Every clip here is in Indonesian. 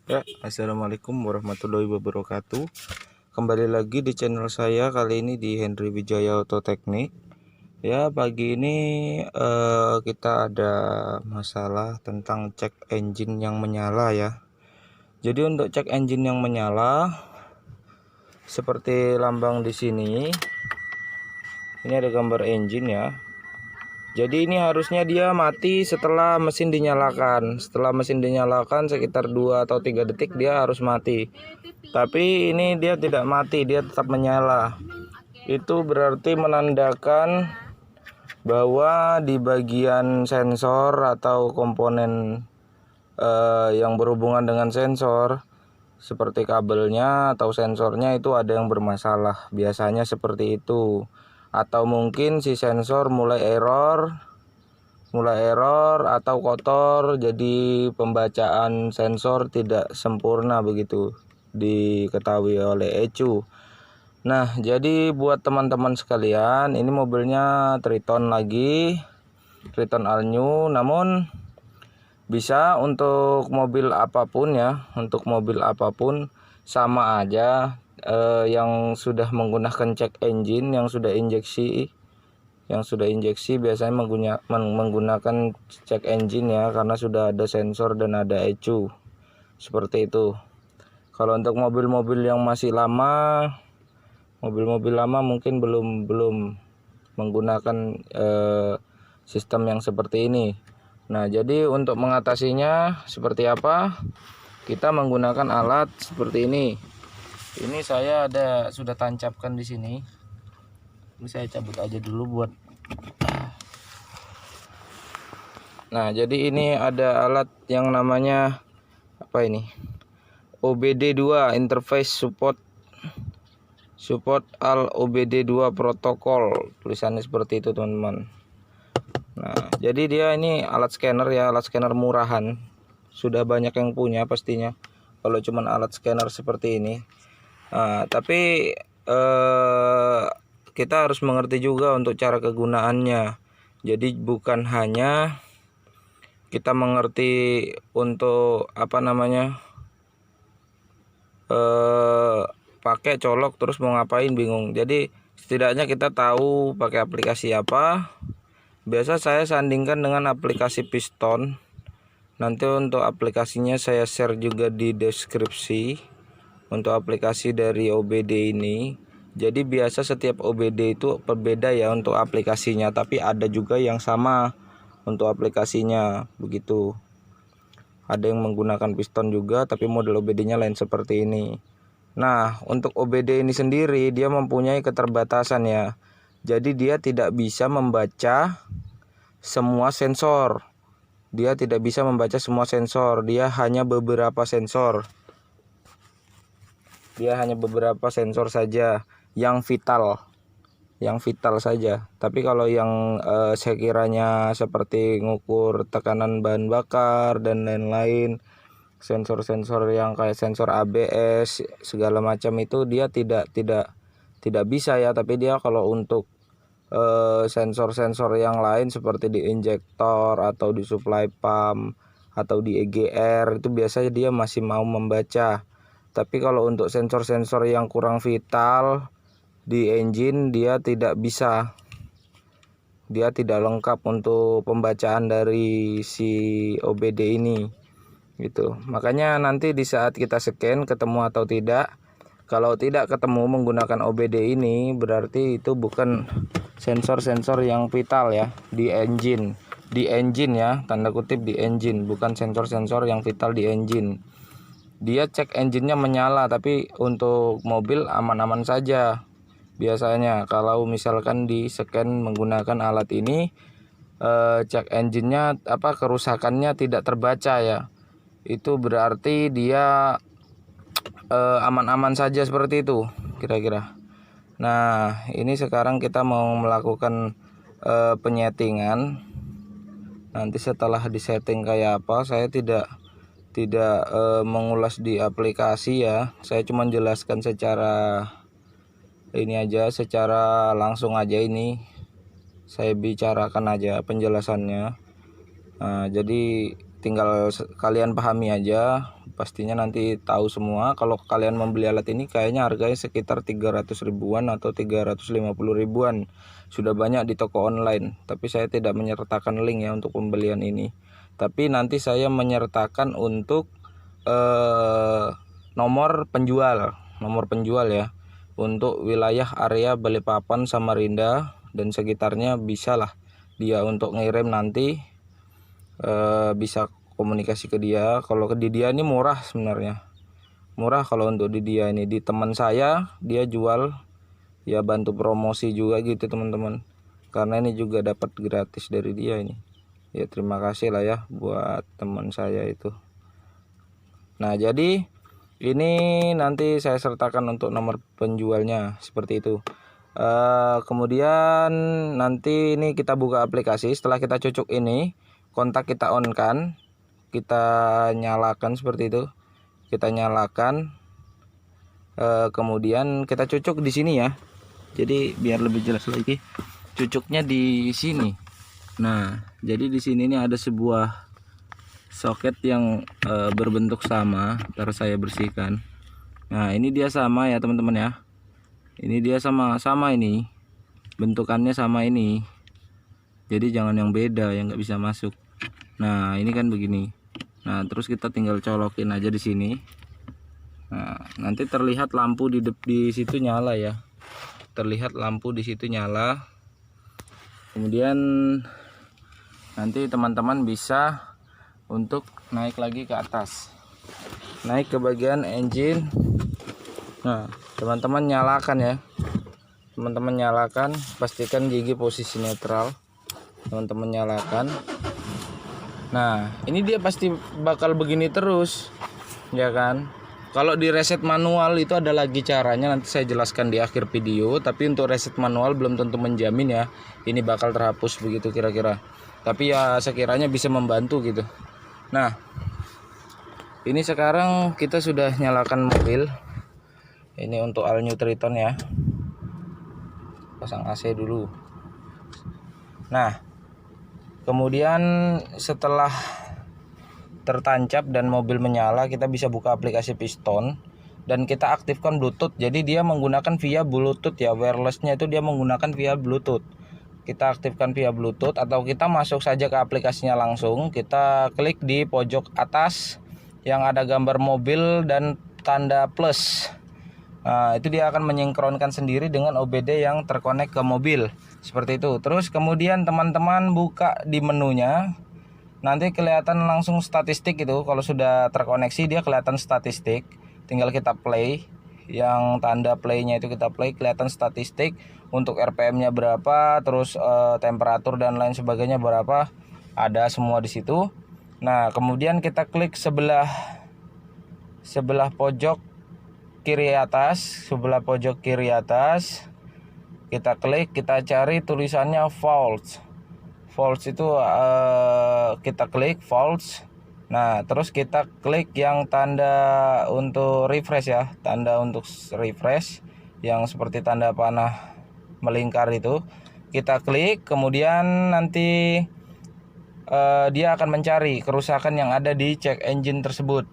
Ya, assalamualaikum warahmatullahi wabarakatuh. Kembali lagi di channel saya, kali ini di Henry Wijaya Auto Teknik. Ya, pagi ini kita ada masalah tentang cek engine yang menyala ya. Jadi untuk cek engine yang menyala, seperti lambang di sini, ini ada gambar engine ya. Jadi ini harusnya dia mati setelah mesin dinyalakan. Setelah mesin dinyalakan sekitar 2 atau 3 detik dia harus mati. Tapi ini dia tidak mati, dia tetap menyala. Itu berarti menandakan bahwa di bagian sensor atau komponen yang berhubungan dengan sensor seperti kabelnya atau sensornya itu ada yang bermasalah. Biasanya seperti itu. Atau mungkin si sensor mulai error atau kotor, jadi pembacaan sensor tidak sempurna begitu diketahui oleh ECU. Nah, jadi buat teman-teman sekalian, ini mobilnya Triton lagi, Triton all new, namun bisa untuk mobil apapun ya, untuk mobil apapun sama aja. Yang sudah menggunakan cek engine, yang sudah injeksi biasanya menggunakan cek engine ya, karena sudah ada sensor dan ada ECU seperti itu. Kalau untuk mobil-mobil yang masih lama, mobil-mobil lama mungkin belum menggunakan sistem yang seperti ini. Nah, jadi untuk mengatasinya seperti apa? Kita menggunakan alat seperti ini. Ini saya sudah tancapkan di sini. Ini saya cabut aja dulu buat. Nah, jadi ini ada alat yang namanya apa ini? OBD2 Interface Support All OBD2 Protocol. Tulisannya seperti itu, teman-teman. Nah, jadi dia ini alat scanner ya, alat scanner murahan. Sudah banyak yang punya pastinya. Kalau cuman alat scanner seperti ini. Nah, tapi kita harus mengerti juga untuk cara kegunaannya. Jadi bukan hanya kita mengerti untuk apa namanya pakai colok terus mau ngapain bingung. Jadi setidaknya kita tahu pakai aplikasi apa. Biasa saya sandingkan dengan aplikasi piston. Nanti untuk aplikasinya saya share juga di deskripsi. Untuk aplikasi dari OBD ini, jadi biasa setiap OBD itu berbeda ya untuk aplikasinya, tapi ada juga yang sama untuk aplikasinya begitu. Ada yang menggunakan piston juga, tapi model OBD-nya lain seperti ini. Nah, untuk OBD ini sendiri dia mempunyai keterbatasan ya. Jadi dia tidak bisa membaca semua sensor. Dia tidak bisa membaca semua sensor, dia hanya beberapa sensor. Dia hanya beberapa sensor saja yang vital saja. Tapi kalau yang sekiranya seperti ngukur tekanan bahan bakar dan lain-lain, sensor-sensor yang kayak sensor ABS segala macam itu dia tidak bisa ya. Tapi dia kalau untuk sensor-sensor yang lain seperti di injektor atau di supply pump atau di EGR itu biasanya dia masih mau membaca. Tapi kalau untuk sensor-sensor yang kurang vital di engine dia tidak bisa. Dia tidak lengkap untuk pembacaan dari si OBD ini. Gitu. Makanya nanti di saat kita scan ketemu atau tidak. Kalau tidak ketemu menggunakan OBD ini berarti itu bukan sensor-sensor yang vital ya di engine. Di engine ya, tanda kutip di engine, bukan sensor-sensor yang vital di engine. Dia cek engine-nya menyala, tapi untuk mobil aman-aman saja. Biasanya kalau misalkan di scan menggunakan alat ini, cek engine-nya kerusakannya tidak terbaca ya. Itu berarti dia aman-aman saja seperti itu kira-kira. Nah, ini sekarang kita mau melakukan penyetingan. Nanti setelah disetting kayak apa, saya tidak mengulas di aplikasi ya. Saya cuma jelaskan secara ini aja, secara langsung aja ini. Saya bicarakan aja penjelasannya. Nah, jadi tinggal kalian pahami aja, pastinya nanti tahu semua. Kalau kalian membeli alat ini kayaknya harganya sekitar 300 ribuan atau 350 ribuan, sudah banyak di toko online, tapi saya tidak menyertakan link ya untuk pembelian ini. Tapi nanti saya menyertakan untuk nomor penjual ya, untuk wilayah area Balikpapan, Samarinda dan sekitarnya. Bisa lah dia untuk ngirim nanti, bisa komunikasi ke dia. Kalau di dia ini murah sebenarnya, murah. Kalau untuk di dia ini, di teman saya dia jual ya, bantu promosi juga gitu teman-teman, karena ini juga dapat gratis dari dia ini ya. Terima kasih lah ya buat teman saya itu. Nah jadi ini nanti saya sertakan untuk nomor penjualnya seperti itu. Kemudian nanti ini kita buka aplikasi. Setelah kita cocok ini, kontak kita on kan, kita nyalakan seperti itu, kita nyalakan. Kemudian kita cocok di sini ya, jadi biar lebih jelas lagi cocoknya di sini. Nah jadi di sini ini ada sebuah soket yang berbentuk sama, ntar saya bersihkan. Nah ini dia sama ya teman-teman ya, ini dia sama ini bentukannya sama ini, jadi jangan yang beda yang nggak bisa masuk. Nah ini kan begini. Nah terus kita tinggal colokin aja di sini. Nah nanti terlihat lampu di situ nyala ya, terlihat lampu di situ nyala. Kemudian nanti teman-teman bisa untuk naik lagi ke atas, naik ke bagian engine. Nah teman-teman nyalakan ya, teman-teman nyalakan, pastikan gigi posisi netral, teman-teman nyalakan. Nah ini dia pasti bakal begini terus ya kan. Kalau di reset manual itu ada lagi caranya, nanti saya jelaskan di akhir video. Tapi untuk reset manual belum tentu menjamin ya ini bakal terhapus begitu kira-kira, tapi ya sekiranya bisa membantu gitu. Nah ini sekarang kita sudah nyalakan mobil. Ini untuk all new Triton ya, pasang AC dulu. Nah kemudian setelah tertancap dan mobil menyala, kita bisa buka aplikasi piston dan kita aktifkan Bluetooth. Jadi dia menggunakan via Bluetooth ya, wirelessnya itu dia menggunakan via Bluetooth. Kita aktifkan via Bluetooth atau kita masuk saja ke aplikasinya langsung. Kita klik di pojok atas yang ada gambar mobil dan tanda plus. Nah itu dia akan menyinkronkan sendiri dengan OBD yang terkonek ke mobil seperti itu. Terus kemudian teman-teman buka di menunya, nanti kelihatan langsung statistik itu. Kalau sudah terkoneksi dia kelihatan statistik, tinggal kita play, yang tanda playnya itu kita play, kelihatan statistik untuk RPM-nya berapa, terus temperatur dan lain sebagainya berapa, ada semua di situ. Nah kemudian kita klik sebelah pojok kiri atas, kita klik, kita cari tulisannya false itu kita klik false. Nah terus kita klik yang tanda untuk refresh ya, tanda untuk refresh yang seperti tanda panah melingkar itu, kita klik. Kemudian nanti dia akan mencari kerusakan yang ada di check engine tersebut.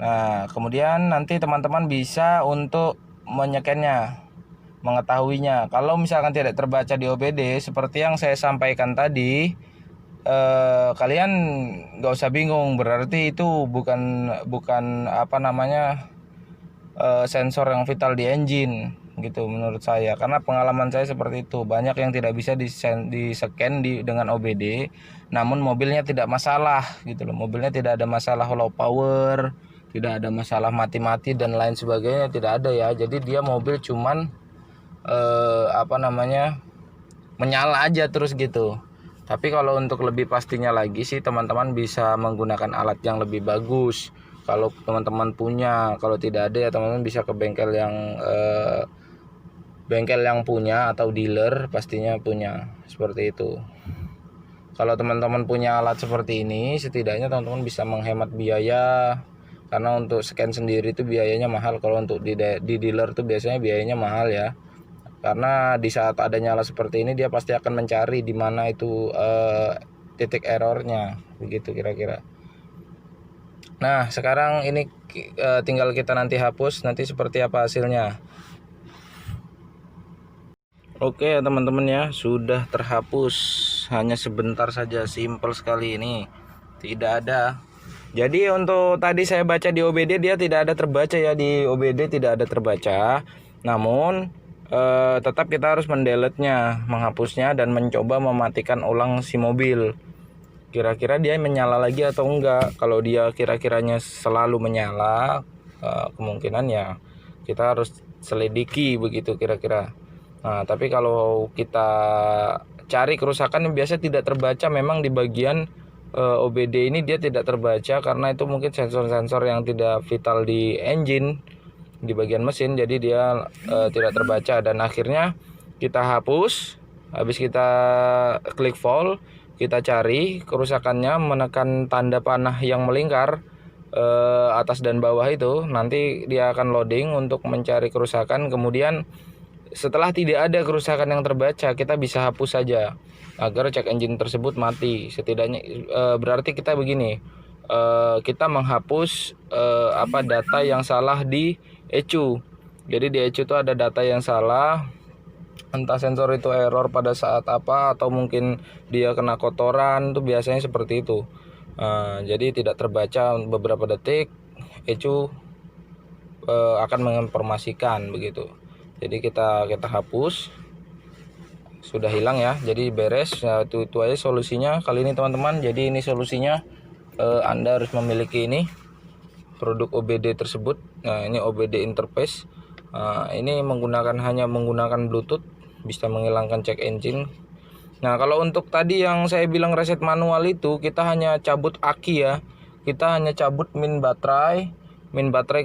Nah kemudian nanti teman-teman bisa untuk menyekennya, mengetahuinya. Kalau misalkan tidak terbaca di OBD seperti yang saya sampaikan tadi, kalian nggak usah bingung, berarti itu bukan apa namanya sensor yang vital di engine gitu menurut saya. Karena pengalaman saya seperti itu, banyak yang tidak bisa di-scan dengan OBD, namun mobilnya tidak masalah gitu loh. Mobilnya tidak ada masalah low power, tidak ada masalah mati-mati dan lain sebagainya, tidak ada ya. Jadi dia mobil cuman apa namanya menyala aja terus gitu. Tapi kalau untuk lebih pastinya lagi sih teman-teman bisa menggunakan alat yang lebih bagus kalau teman-teman punya. Kalau tidak ada ya teman-teman bisa ke bengkel yang punya atau dealer pastinya punya seperti itu. Kalau teman-teman punya alat seperti ini, setidaknya teman-teman bisa menghemat biaya, karena untuk scan sendiri itu biayanya mahal. Kalau untuk di dealer tuh biasanya biayanya mahal ya. Karena di saat ada nyala seperti ini dia pasti akan mencari di mana itu titik errornya, begitu kira-kira. Nah sekarang ini tinggal kita nanti hapus, nanti seperti apa hasilnya. Oke teman-teman ya, sudah terhapus, hanya sebentar saja, simple sekali ini, tidak ada. Jadi untuk tadi saya baca di OBD dia tidak ada terbaca ya, di OBD tidak ada terbaca. Namun tetap kita harus mendelete-nya, menghapusnya dan mencoba mematikan ulang si mobil. Kira-kira dia menyala lagi atau enggak. Kalau dia kira-kiranya selalu menyala, kemungkinan ya kita harus selidiki begitu kira-kira. Nah, tapi kalau kita cari kerusakan yang biasa tidak terbaca, memang di bagian OBD ini dia tidak terbaca karena itu mungkin sensor-sensor yang tidak vital di engine, di bagian mesin, jadi dia tidak terbaca. Dan akhirnya kita hapus, habis kita klik full, kita cari kerusakannya, menekan tanda panah yang melingkar atas dan bawah itu, nanti dia akan loading untuk mencari kerusakan. Kemudian setelah tidak ada kerusakan yang terbaca, kita bisa hapus saja agar cek engine tersebut mati. Setidaknya berarti kita begini, kita menghapus data yang salah di ECU. Jadi di ECU itu ada data yang salah, entah sensor itu error pada saat apa, atau mungkin dia kena kotoran, itu biasanya seperti itu. Jadi tidak terbaca beberapa detik, ECU akan menginformasikan begitu. Jadi kita hapus, sudah hilang ya, jadi beres. Nah, itu aja solusinya kali ini teman-teman. Jadi ini solusinya, Anda harus memiliki ini produk OBD tersebut. Nah ini OBD interface, ini hanya menggunakan Bluetooth, bisa menghilangkan check engine. Nah kalau untuk tadi yang saya bilang reset manual itu, kita hanya cabut aki ya, kita hanya cabut min baterai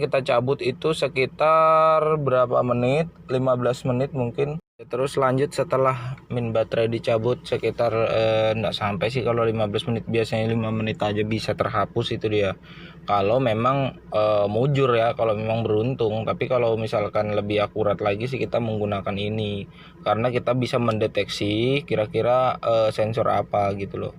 kita cabut itu sekitar berapa menit, 15 menit mungkin. Terus lanjut setelah min baterai dicabut sekitar enggak sampai sih, kalau 15 menit, biasanya 5 menit aja bisa terhapus itu dia. Kalau memang mujur ya, kalau memang beruntung. Tapi kalau misalkan lebih akurat lagi sih kita menggunakan ini, karena kita bisa mendeteksi kira-kira sensor apa gitu loh,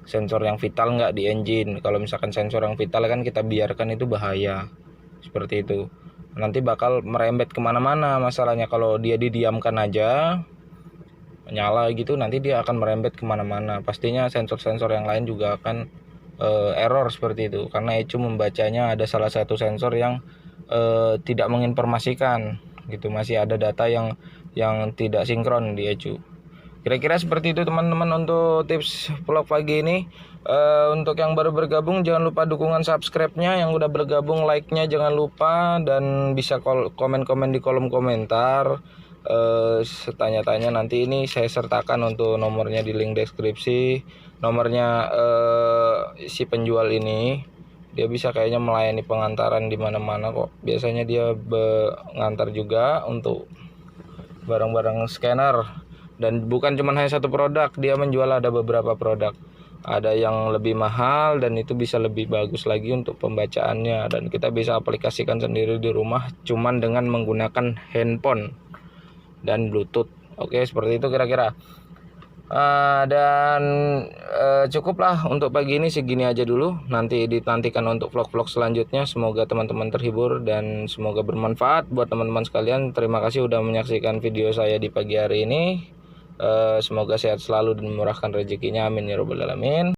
sensor yang vital nggak di engine. Kalau misalkan sensor yang vital kan kita biarkan, itu bahaya seperti itu, nanti bakal merembet kemana-mana masalahnya. Kalau dia didiamkan aja nyala gitu, nanti dia akan merembet kemana-mana. Pastinya sensor-sensor yang lain juga akan error seperti itu, karena ECU membacanya ada salah satu sensor yang tidak menginformasikan gitu, masih ada data yang tidak sinkron di ECU. Kira-kira seperti itu teman-teman untuk tips vlog pagi ini. Untuk yang baru bergabung, jangan lupa dukungan subscribe-nya. Yang udah bergabung, like-nya jangan lupa, dan bisa komen-komen di kolom komentar. Tanya-tanya, nanti ini saya sertakan untuk nomornya di link deskripsi. Nomornya si penjual ini, dia bisa kayaknya melayani pengantaran di mana-mana kok. Biasanya dia mengantar juga untuk barang-barang scanner. Dan bukan cuma hanya satu produk, dia menjual ada beberapa produk. Ada yang lebih mahal dan itu bisa lebih bagus lagi untuk pembacaannya, dan kita bisa aplikasikan sendiri di rumah cuman dengan menggunakan handphone dan Bluetooth. Oke, seperti itu kira-kira. Cukuplah untuk pagi ini, segini aja dulu. Nanti dinantikan untuk vlog-vlog selanjutnya. Semoga teman-teman terhibur dan semoga bermanfaat buat teman-teman sekalian. Terima kasih sudah menyaksikan video saya di pagi hari ini. Semoga sehat selalu dan memurahkan rezekinya, amin ya robbal alamin.